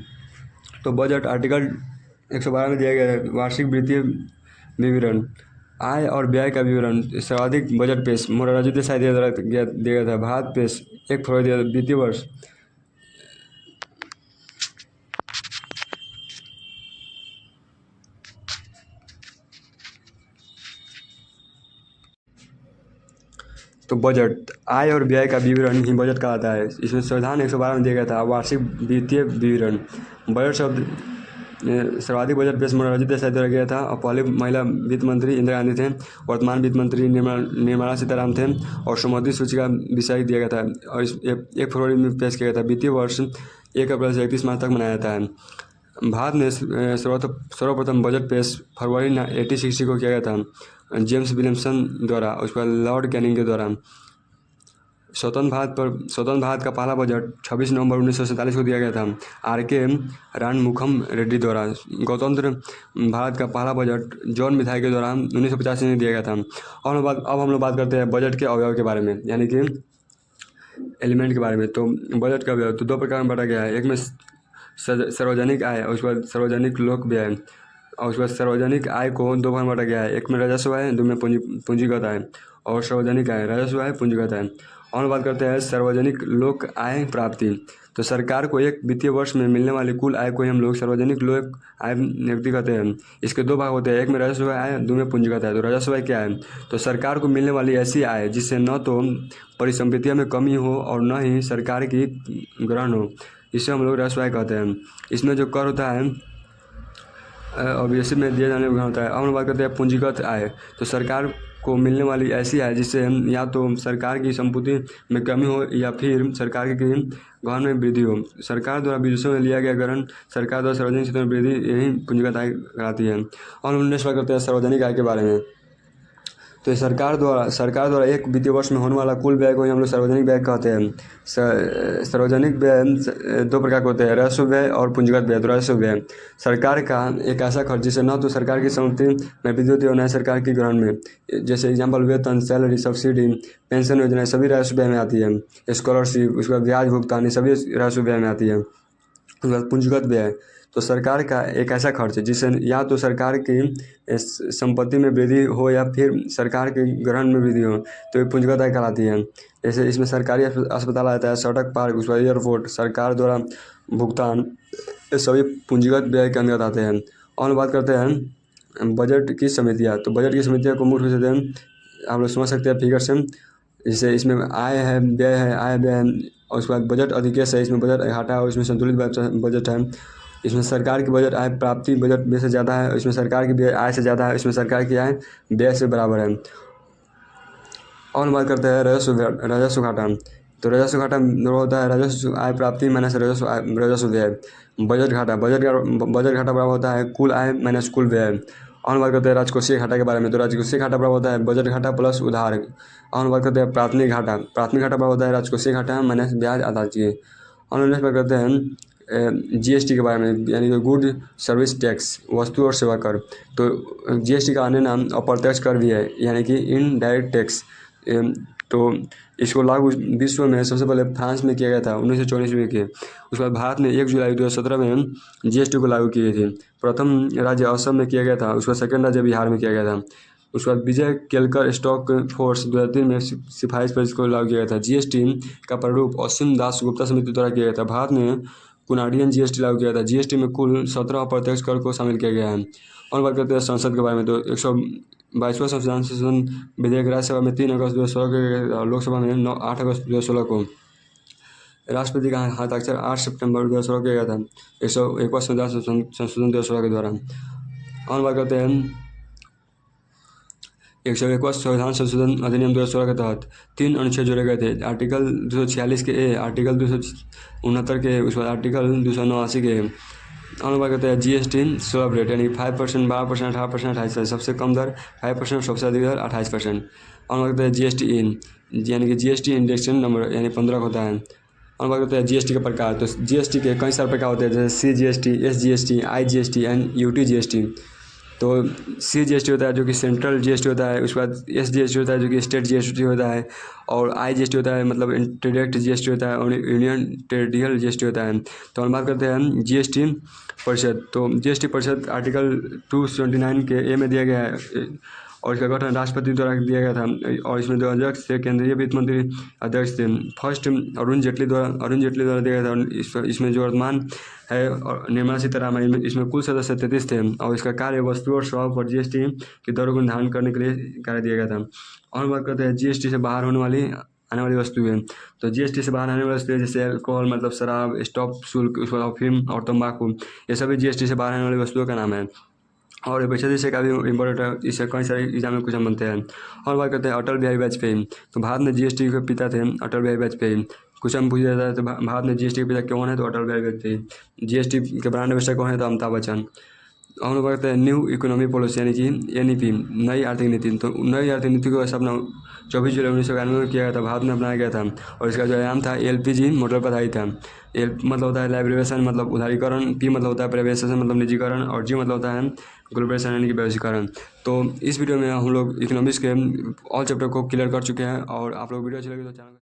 तो बजट आर्टिकल 112 में दिया गया है वार्षिक वित्तीय विवरण, आय और व्यय का विवरण, सर्वाधिक बजट पेश मोरारजी देसाई द्वारा दिया गया था। भारत पेश 1 फरवरी वित्तीय वर्ष। तो बजट आय और व्यय का विवरण ही बजट कहलाता है। इसमें संविधान 112 में दिया गया था वार्षिक वित्तीय विवरण। बजट शब्द सर्वाधिक बजट पेश मोरारजी देसाई द्वारा किया था और पहले महिला वित्त मंत्री इंदिरा गांधी थे। वर्तमान वित्त मंत्री निर्मला सीतारामन थे और सुमति सूची का विषय दिया गया था और इस 1 फरवरी में पेश किया गया था। वित्तीय वर्ष 1 अप्रैल से 31 मार्च तक मनाया जाता है। भारत में सर्वप्रथम बजट पेश फरवरी 1860 को किया गया था जेम्स विलियमसन द्वारा, उसके बाद लॉर्ड कैनिंग के द्वारा। स्वतंत्र भारत का पहला बजट 26 नवंबर 1947 को दिया गया था R.K. रानमुखम रेड्डी द्वारा। गणतंत्र भारत का पहला बजट जॉन मिथाई के द्वारा 1985 में दिया गया था। और अब हम लोग बात करते हैं बजट के अवयव के बारे में, यानी कि एलिमेंट के बारे में। तो बजट का अवयव तो 2 प्रकार में बांटा गया है। एक में सार्वजनिक आय और उसके बाद सार्वजनिक लोक व्यय और उसके बाद सार्वजनिक आय को 2 भाग में बांटा गया है। एक में राजस्व आय, 2 में पूंजीगत आय और सार्वजनिक आय। राजस्व आय, पूंजीगत आय। और बात करते हैं सार्वजनिक लोक आय प्राप्ति। तो सरकार को एक वित्तीय वर्ष में मिलने वाली कुल आय को ही हम लोग सार्वजनिक लोक आय नियुक्ति कहते हैं। इसके 2 भाग होते हैं, एक में राजस्व आय, 2 में पूंजीगत आय। तो राजस्व आय क्या है? तो सरकार को मिलने वाली ऐसी आय जिससे न तो परिसंपत्तियों में कमी हो और न ही सरकार की ग्रहण हो, इसे हम लोग राजस्व आय कहते हैं। इसमें जो कर होता है ऑब्वियसली में दिए जाने वाला होता है। अब हम बात करते हैं पूंजीगत आय। तो सरकार को मिलने वाली ऐसी आय जिससे या तो सरकार की संपत्ति में कमी हो या फिर सरकार की ग्रहण में वृद्धि हो। सरकार द्वारा विदेशों में लिया गया ग्रहण सरकार द्वारा सार्वजनिक क्षेत्र में वृद्धि, यही पूंजीगत आय कराती है। और हम नेक्स्ट बात करते हैं सार्वजनिक आय के बारे में। तो सरकार द्वारा एक वित्तीय वर्ष में होने वाला कुल व्यय को हम लोग सार्वजनिक व्यय कहते हैं। सार्वजनिक व्यय 2 प्रकार के होते हैं, राजस्व व्यय और पूंजीगत व्यय। तो राजस्व व्यय सरकार का एक ऐसा खर्च जिससे न तो सरकार की संपत्ति में वृद्धि होती है और न सरकार की ग्रहण में, जैसे एग्जाम्पल वेतन, सैलरी, सब्सिडी, पेंशन योजना सभी राजस्व व्यय में आती है। स्कॉलरशिप, उसके बाद ब्याज भुगतान, सभी राजस्व व्यय में आती है। उसके बाद पूंजीगत व्यय तो सरकार का एक ऐसा खर्च जिससे या तो सरकार की संपत्ति में वृद्धि हो या फिर सरकार के ग्रहण में वृद्धि हो, तो ये पूंजीगत आय कहलाती है। जैसे इसमें सरकारी अस्पताल आता है, सड़क, पार्क, उसके बाद एयरपोर्ट, सरकार द्वारा भुगतान, ये सभी पूंजीगत व्यय के अंतर्गत आते हैं। और बात करते हैं बजट की समितियाँ। तो बजट की समितियाँ को मुख्य रूप से हम लोग समझ सकते हैं फिगर से। जैसे इसमें आय है, व्यय है, आय व्यय है और उसके बाद बजट अधिकेश है, इसमें बजट घाटा है और इसमें संतुलित बजट है। इसमें सरकार की बजट आय प्राप्ति बजट व्यय से ज़्यादा है, इसमें सरकार की व्यय आय से ज़्यादा है, इसमें सरकार की आय व्यय से बराबर है। और बात करते हैं राजस्व घाटा। तो राजस्व घाटा होता है राजस्व आय प्राप्ति माइनस राजस्व व्यय। बजट घाटा बराबर होता है कुल आय माइनस कुल व्यय। और बात करते हैं राजकोषीय घाटा के बारे में। तो राजकोषीय घाटा बराबर होता है बजट घाटा प्लस उधार। और बात करते हैं प्राथमिक घाटा बराबर होता है राजकोषीय घाटा माइनस ब्याज आदाय। और नेक्स्ट बात करते हैं जीएसटी के बारे में, यानी कि गुड सर्विस टैक्स, वस्तु और सेवा कर। तो जीएसटी का अन्य नाम अप्रत्यक्ष कर भी है, यानी कि इनडायरेक्ट टैक्स। तो इसको लागू विश्व में सबसे पहले फ्रांस में किया गया था 1924 में के। उसके बाद भारत में 1 जुलाई 2017 में जीएसटी को लागू की गई थी। प्रथम राज्य असम में किया गया था, उसका सेकंड राज्य बिहार में किया गया था। उसके बाद विजय केलकर स्टॉक फोर्स 2003 में सिफारिश पर इसको लागू किया गया था। जीएसटी का प्रारूप असीम दास गुप्ता समिति द्वारा किया गया था। भारत में कुनाडियन जीएसटी लागू किया था। जीएसटी में कुल 17 अप्रत्यक्ष कर को शामिल किया गया है। और बात करते हैं संसद के बारे में। तो 122वां संशोधन विधेयक राज्यसभा में 3 अगस्त 2016 को और लोकसभा में 8 अगस्त 2016 को राष्ट्रपति का हस्ताक्षर 8 सितंबर 2016 किया गया था 101वां संशोधन 2016 के द्वारा। और बात करते हैं 101वां संविधान संशोधन अधिनियम 2016 के तहत 3 अनुच्छेद जोड़े गए थे। आर्टिकल 246 के ए, आर्टिकल 269 के, उसके बाद आर्टिकल 289 के। हम लोग बात करते हैं GST स्लैब रेट, यानी 5%, 12%, 18%, 28%। सबसे कम दर 5%, सबसे अधिक दर 28%। हम लोग करते हैं GST इन, यानी कि GST इंडेक्शन नंबर, यानी 15 होता है। हम बात करते हैं GST के प्रकार। तो GST के कई सारे प्रकार होते हैं, जैसे CGST, SGST, IGST and UTGST। तो CGST होता है जो कि सेंट्रल GST होता है, उसके बाद SGST होता है जो कि स्टेट GST होता है, और IGST होता है मतलब इंटरडायरेक्ट GST होता है, और यूनियन टेरिटोरियल GST होता है। तो हम बात करते हैं GST परिषद। तो GST परिषद आर्टिकल 279 के ए में दिया गया है, और इसका गठन राष्ट्रपति द्वारा दिया गया था, और इसमें 2 अध्यक्ष थे, केंद्रीय वित्त मंत्री अध्यक्ष थे। फर्स्ट अरुण जेटली द्वारा दिया गया था। इसमें जो वर्तमान है और निर्मला सीतारामन, इसमें कुल सदस्य 33 थे, और इसका कार्य वस्तु और सेवाओं पर GST की दरों को निर्धारण करने के लिए कार्य दिया गया था। और बात करते हैं GST से बाहर आने वाली वस्तुएं। तो GST से बाहर आने वाली वस्तुएं जैसे अल्कोहल मतलब शराब, स्टॉप शुल्क, उसके बाद अफीम और तंबाकू, ये सभी GST से बाहर आने वाली वस्तुओं का नाम है। और बचत विषय का भी इम्पोर्टेंट है, इससे कई सारे एग्जाम में क्वेश्चन बनते हैं। और बात करते हैं अटल बिहारी वाजपेयी। तो भारत में GST के पिता थे अटल बिहारी वाजपेयी। क्वेश्चन पूछा जाता है तो भारत में GST के पिता कौन है, तो अटल बिहारी वाजपेयी। GST के ब्रांड एम्बेसडर कौन है, तो अमिताभ बच्चन। हम लोग कहते हैं न्यू इकोनॉमी पॉलिसी, यानी कि NEP, नई आर्थिक नीति। तो नई आर्थिक नीति को अपना 24 जुलाई 1991 में किया गया था, भारत में अपनाया गया था। और इसका जो आयाम था LPG मॉडल पर आधारित था। एल मतलब होता है लाइब्रेशन मतलब उदारीकरण, P मतलब होता है प्राइवेटाइजेशन मतलब निजीकरण, और G मतलब होता है ग्लोबलाइजेशन यानी कि वैश्वीकरण। तो इस वीडियो में हम लोग इकोनॉमिक्स के ऑल चैप्टर को क्लियर कर चुके हैं, और आप लोग वीडियो अच्छी लगी तो चैनल